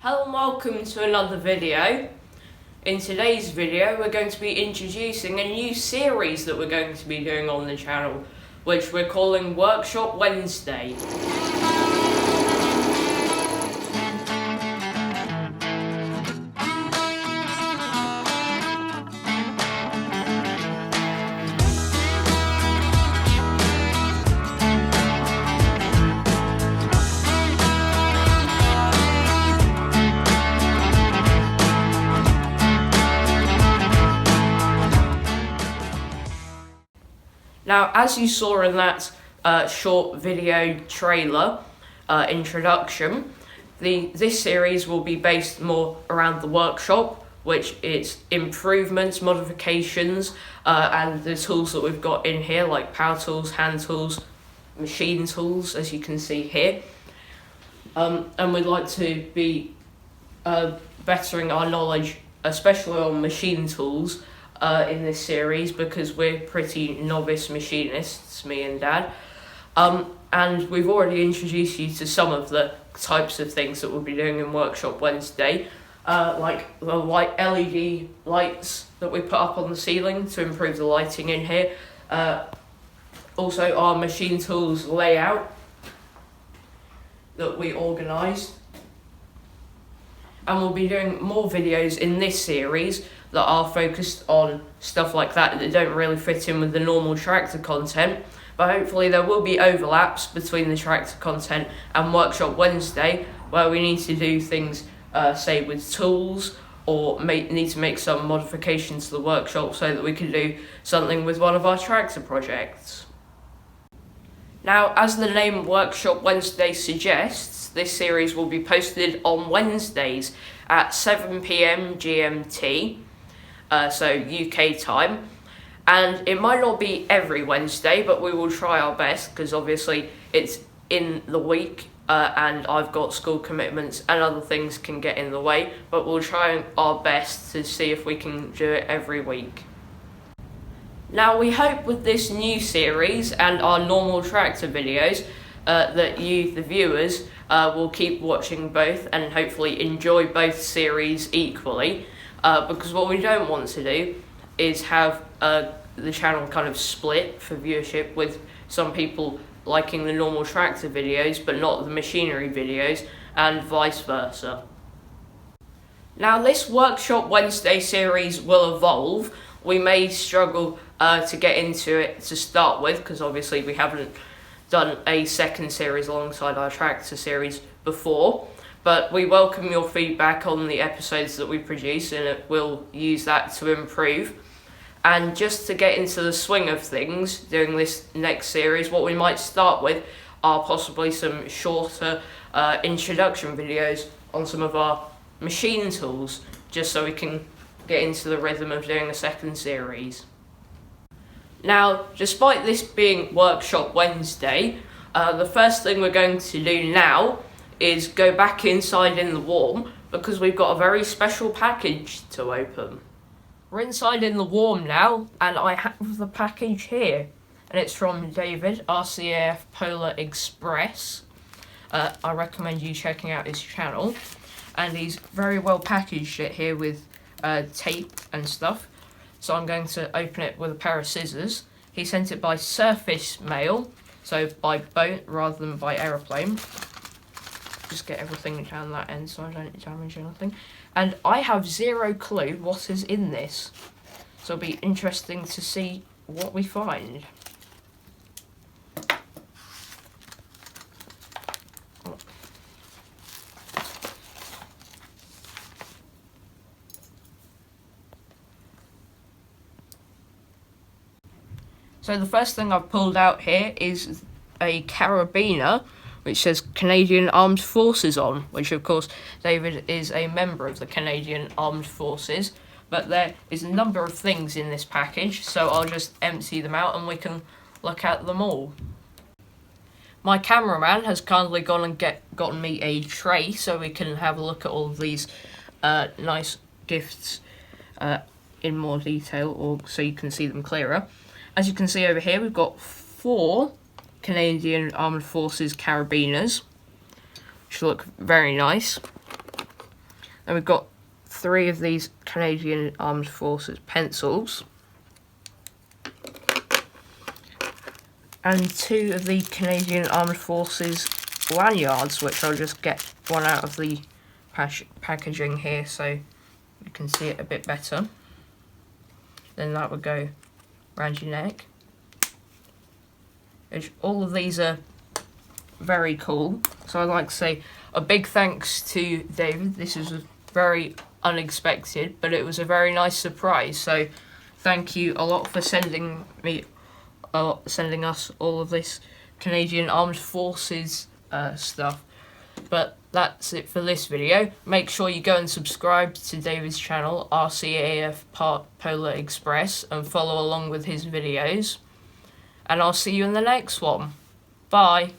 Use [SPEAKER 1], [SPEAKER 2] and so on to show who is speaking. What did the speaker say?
[SPEAKER 1] Hello and welcome to another video. In today's video we're going to be introducing a new series that we're going to be doing on the channel, which we're calling Workshop Wednesday. Now, as you saw in that short video trailer introduction, this series will be based more around the workshop, which is improvements, modifications, and the tools that we've got in here, like power tools, hand tools, machine tools, as you can see here. And we'd like to be bettering our knowledge, especially on machine tools, in this series, because we're pretty novice machinists, me and Dad, and we've already introduced you to some of the types of things that we'll be doing in Workshop Wednesday, like the LED lights that we put up on the ceiling to improve the lighting in here, also our machine tools layout that we organised, and we'll be doing more videos in this series that are focused on stuff like that don't really fit in with the normal tractor content, but hopefully there will be overlaps between the tractor content and Workshop Wednesday, where we need to do things, say with tools, or need to make some modifications to the workshop so that we can do something with one of our tractor projects. Now, as the name Workshop Wednesday suggests, this series will be posted on Wednesdays at 7 PM GMT, so UK time, and it might not be every Wednesday, but we will try our best, because obviously it's in the week and I've got school commitments and other things can get in the way, but we'll try our best to see if we can do it every week. Now, we hope with this new series and our normal tractor videos that you, the viewers, will keep watching both and hopefully enjoy both series equally, because what we don't want to do is have the channel kind of split for viewership, with some people liking the normal tractor videos but not the machinery videos, and vice versa. Now, this Workshop Wednesday series will evolve. We may struggle to get into it to start with, because obviously we haven't done a second series alongside our tractor series before, but we welcome your feedback on the episodes that we produce, and we'll use that to improve. And just to get into the swing of things during this next series, what we might start with are possibly some shorter introduction videos on some of our machine tools, just so we can get into the rhythm of doing a second series. Now, despite this being Workshop Wednesday, the first thing we're going to do now is go back inside in the warm, because we've got a very special package to open. We're inside in the warm now, and I have the package here, and it's from David, RCAFpolarexpress. I recommend you checking out his channel, and he's very well packaged it here with tape and stuff. So I'm going to open it with a pair of scissors. He sent it by surface mail, so by boat rather than by aeroplane. Just get everything down that end so I don't damage anything. And I have zero clue what is in this, so it'll be interesting to see what we find. So the first thing I've pulled out here is a carabiner, which says Canadian Armed Forces on, which of course David is a member of the Canadian Armed Forces, but there is a number of things in this package, so I'll just empty them out and we can look at them all. My cameraman has kindly gone and gotten me a tray so we can have a look at all of these nice gifts in more detail, or so you can see them clearer. As you can see over here, we've got 4 Canadian Armed Forces carabiners, which look very nice. And we've got 3 of these Canadian Armed Forces pencils. And 2 of the Canadian Armed Forces lanyards, which I'll just get one out of the packaging here so you can see it a bit better. Then that would go around your neck. All of these are very cool, so I'd like to say a big thanks to David. This was very unexpected, but it was a very nice surprise, so thank you a lot for sending us all of this Canadian Armed Forces stuff. But that's it for this video. Make sure you go and subscribe to David's channel, RCAFpolarexpress, and follow along with his videos. And I'll see you in the next one. Bye.